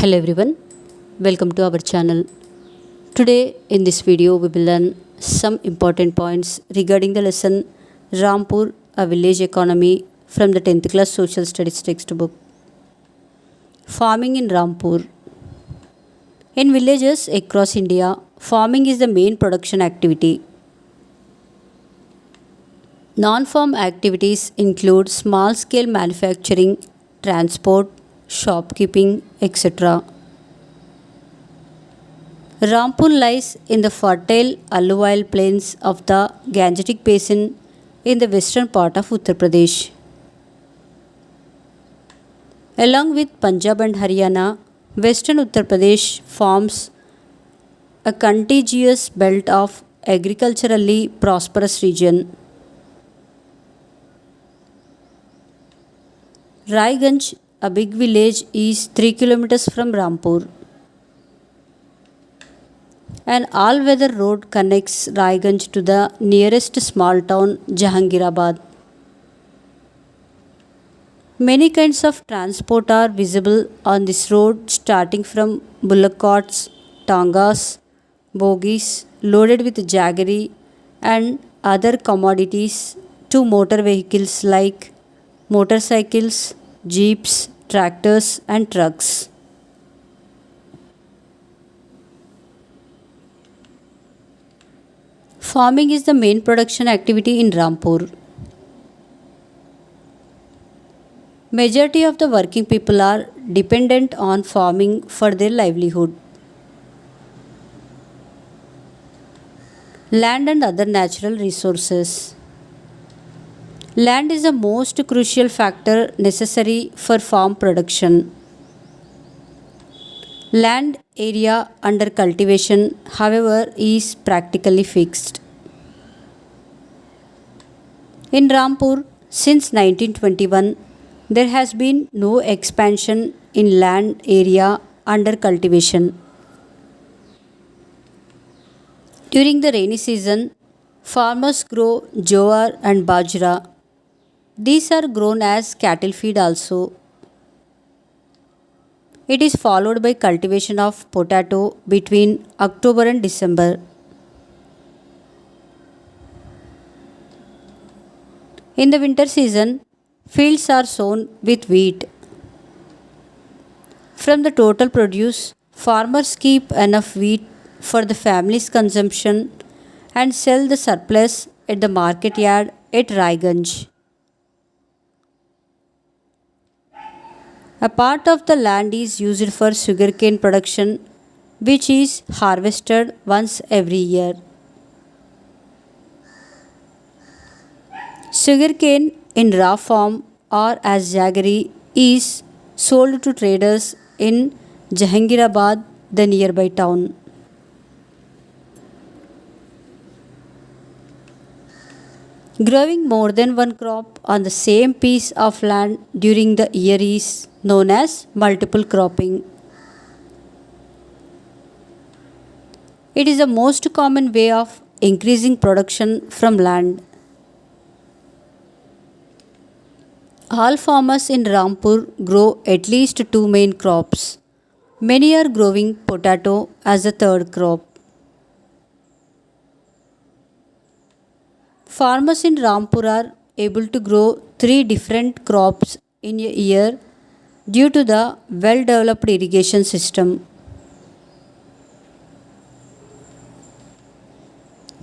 Hello everyone, welcome to our channel. Today in this video we will learn some important points regarding the lesson Rampur, a village economy from the 10th class social studies textbook. Farming in Rampur. In villages across India, farming is the main production activity. Non-farm activities include small-scale manufacturing, transport, shopkeeping, etc. Rampur lies in the fertile alluvial plains of the Gangetic Basin in the western part of Uttar Pradesh. Along with Punjab and Haryana, western Uttar Pradesh forms a contiguous belt of agriculturally prosperous region. Raiganj, a big village, is 3 kilometers from Rampur. An all-weather road connects Raiganj to the nearest small town Jahangirabad. Many kinds of transport are visible on this road starting from bullock carts, tangas, bogies loaded with jaggery and other commodities to motor vehicles like motorcycles, jeeps, tractors and trucks. Farming is the main production activity in Rampur. Majority of the working people are dependent on farming for their livelihood. Land and other natural resources. Land is the most crucial factor necessary for farm production. Land area under cultivation, however, is practically fixed. In Rampur, since 1921, there has been no expansion in land area under cultivation. During the rainy season, farmers grow jowar and bajra. These are grown as cattle feed also. It is followed by cultivation of potato between October and December. In the winter season, fields are sown with wheat. From the total produce, farmers keep enough wheat for the family's consumption and sell the surplus at the market yard at Raiganj. A part of the land is used for sugarcane production, which is harvested once every year. Sugarcane in raw form or as jaggery is sold to traders in Jahangirabad, the nearby town. Growing more than one crop on the same piece of land during the year is known as multiple cropping. It is the most common way of increasing production from land. All farmers in Rampur grow at least two main crops. Many are growing potato as a third crop. Farmers in Rampur are able to grow three different crops in a year due to the well developed irrigation system.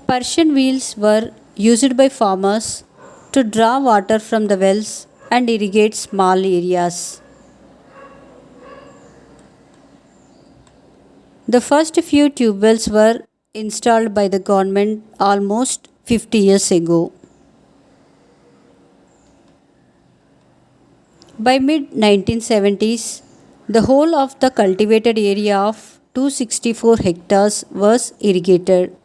Persian wheels were used by farmers to draw water from the wells and irrigate small areas. The first few tube wells were installed by the government almost 50 years ago. By mid 1970s, the whole of the cultivated area of 264 hectares was irrigated.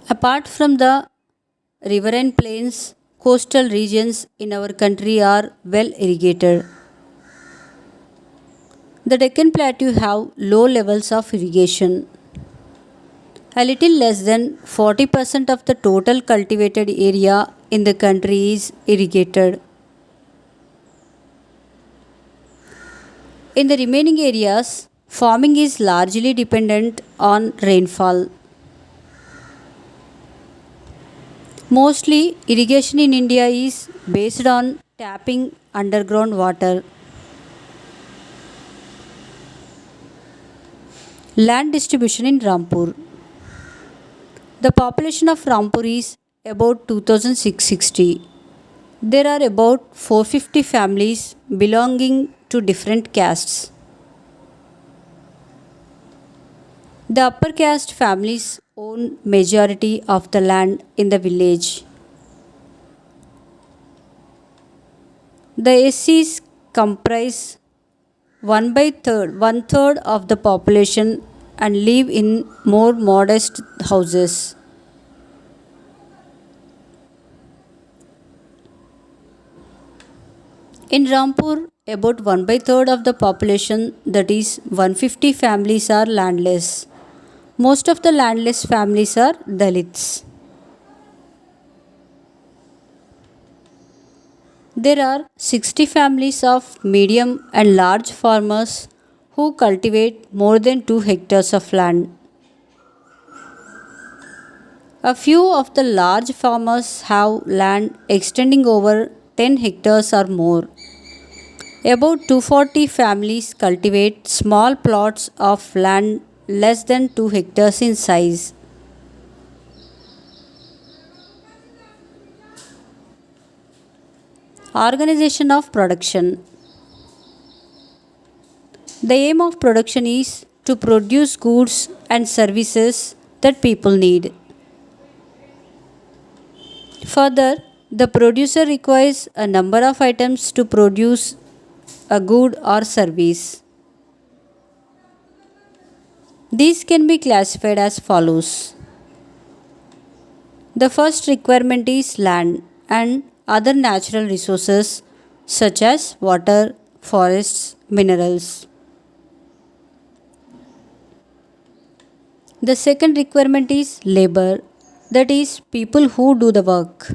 Apart from the riverine plains, coastal regions in our country are well irrigated. The Deccan Plateau have low levels of irrigation. A little less than 40% of the total cultivated area in the country is irrigated. In the remaining areas, farming is largely dependent on rainfall. Mostly, irrigation in India is based on tapping underground water. Land distribution in Rampur. The population of Rampur is about 2660. There are about 450 families belonging to different castes. The upper caste families own majority of the land in the village. The SCs comprise one third of the population and live in more modest houses. In Rampur, about 1 by third of the population, that is 150 families, are landless. Most of the landless families are Dalits. There are 60 families of medium and large farmers who cultivate more than 2 hectares of land. A few of the large farmers have land extending over 10 hectares or more. About 240 families cultivate small plots of land less than 2 hectares in size. Organization of production. The aim of production is to produce goods and services that people need. Further, the producer requires a number of items to produce a good or service. These can be classified as follows. The first requirement is land and other natural resources such as water, forests, minerals. The second requirement is labor, that is, people who do the work.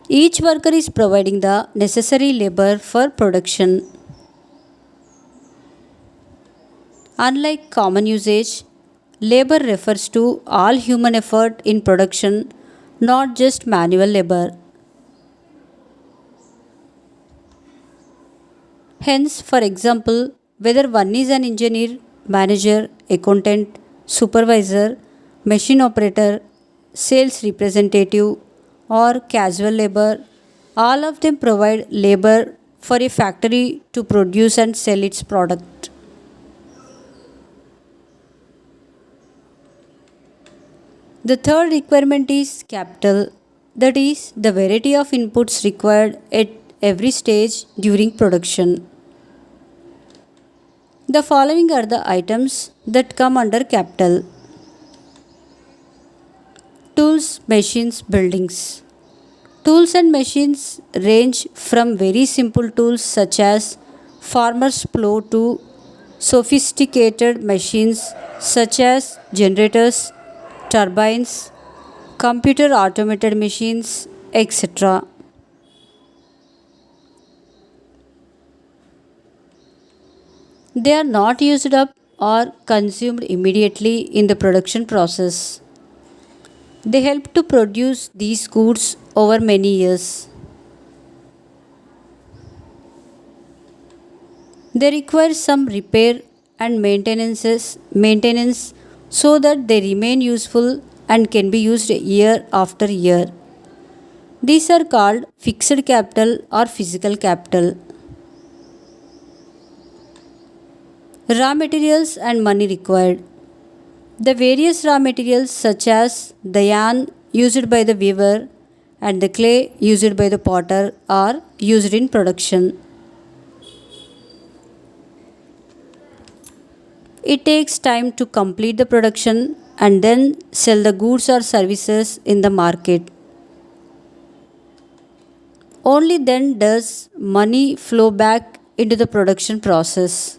Each worker is providing the necessary labor for production. Unlike common usage, labor refers to all human effort in production, not just manual labor. Hence, for example, whether one is an engineer, manager, accountant, supervisor, machine operator, sales representative, or casual labor, all of them provide labor for a factory to produce and sell its product. The third requirement is capital, that is, the variety of inputs required at every stage during production. The following are the items that come under capital: tools, machines, buildings. Tools and machines range from very simple tools such as farmer's plow to sophisticated machines such as generators, turbines, computer automated machines, etc. They are not used up or consumed immediately in the production process. They help to produce these goods over many years. They require some repair and maintenance so that they remain useful and can be used year after year. These are called fixed capital or physical capital. Raw materials and money required. The various raw materials, such as the yarn used by the weaver and the clay used by the potter, are used in production. It takes time to complete the production and then sell the goods or services in the market. Only then does money flow back into the production process.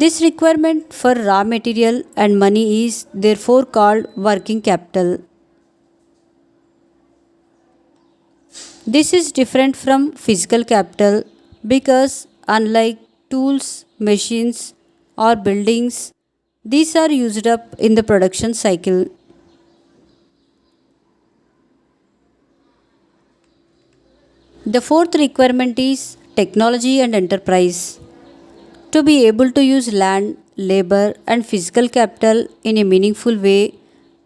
This requirement for raw material and money is therefore called working capital. This is different from physical capital because, unlike tools, machines, or buildings, these are used up in the production cycle. The fourth requirement is technology and enterprise. To be able to use land, labor, and physical capital in a meaningful way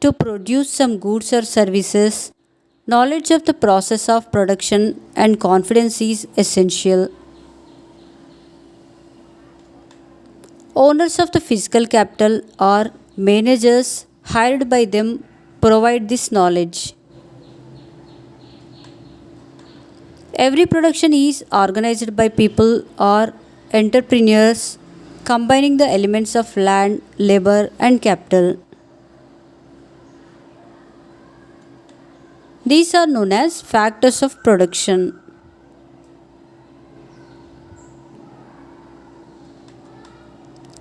to produce some goods or services, knowledge of the process of production and confidence is essential. Owners of the physical capital or managers hired by them provide this knowledge. Every production is organized by people or entrepreneurs combining the elements of land, labor, and capital. These are known as factors of production.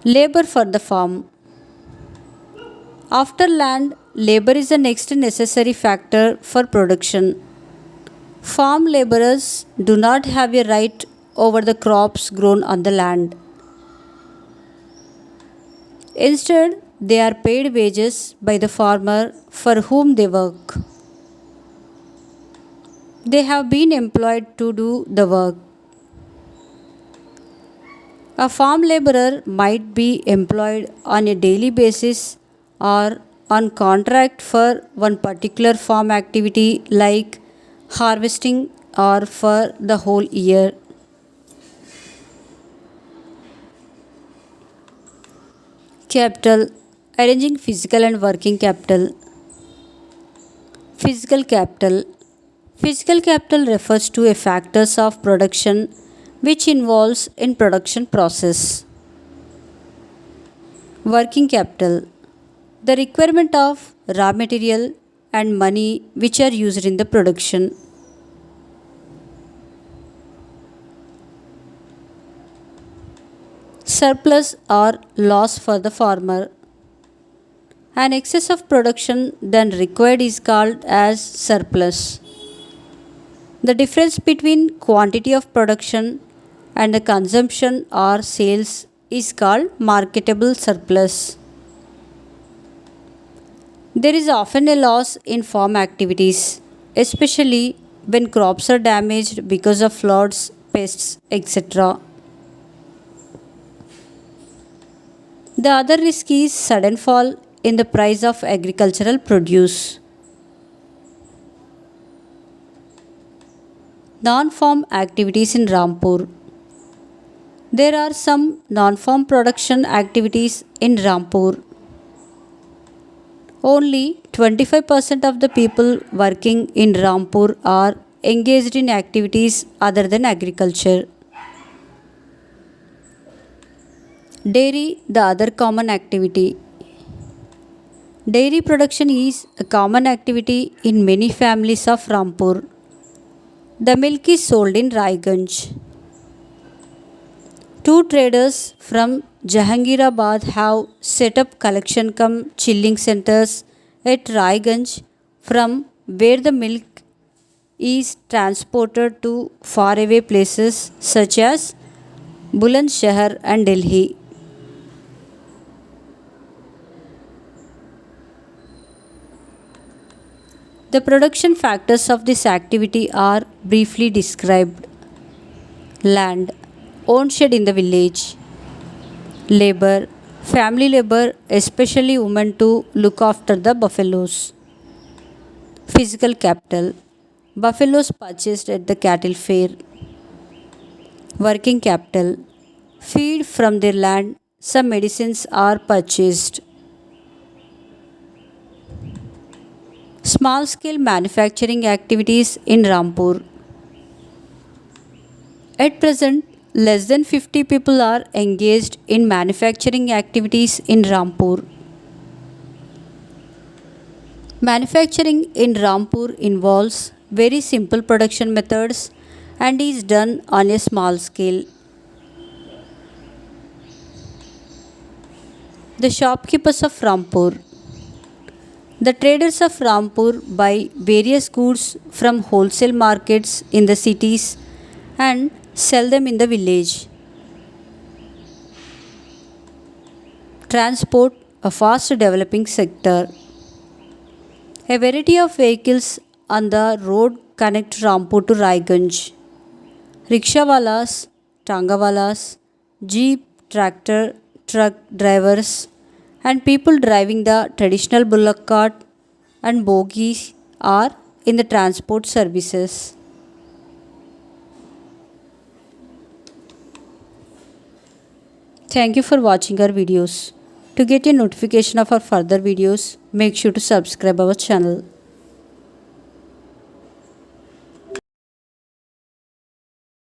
Labor for the farm. After land, labor is the next necessary factor for production. Farm laborers do not have a right over the crops grown on the land. Instead, they are paid wages by the farmer for whom they work. They have been employed to do the work. A farm laborer might be employed on a daily basis or on contract for one particular farm activity like harvesting or for the whole year. Capital, arranging physical and working capital. Physical capital. Physical capital refers to a factors of production which involves in production process. Working capital. The requirement of raw material and money which are used in the production. Surplus or loss for the farmer. An excess of production than required is called as surplus. The difference between quantity of production and the consumption or sales is called marketable surplus. There is often a loss in farm activities, especially when crops are damaged because of floods, pests, etc. The other risk is sudden fall in the price of agricultural produce. Non-farm activities in Rampur. There are some non-farm production activities in Rampur. Only 25% of the people working in Rampur are engaged in activities other than agriculture. Dairy, the other common activity. Dairy production is a common activity in many families of Rampur. The milk is sold in Raiganj. Two traders from Jahangirabad have set up collection cum chilling centers at Raiganj from where the milk is transported to faraway places such as Bulandshahr and Delhi. The production factors of this activity are briefly described. Land, own shed in the village. Labor, family labor, especially women to look after the buffaloes. Physical capital, buffaloes purchased at the cattle fair. Working capital, feed from their land, some medicines are purchased. Small scale manufacturing activities in Rampur. At present, less than 50 people are engaged in manufacturing activities in Rampur. Manufacturing in Rampur involves very simple production methods and is done on a small scale. The shopkeepers of Rampur. The traders of Rampur buy various goods from wholesale markets in the cities and sell them in the village. Transport, a fast developing sector. A variety of vehicles on the road connect Rampur to Raiganj. Rickshawalas, Tangawalas, jeep, tractor, truck drivers, and people driving the traditional bullock cart and bogies are in the transport services. Thank you for watching our videos. To get a notification of our further videos, make sure to subscribe our channel.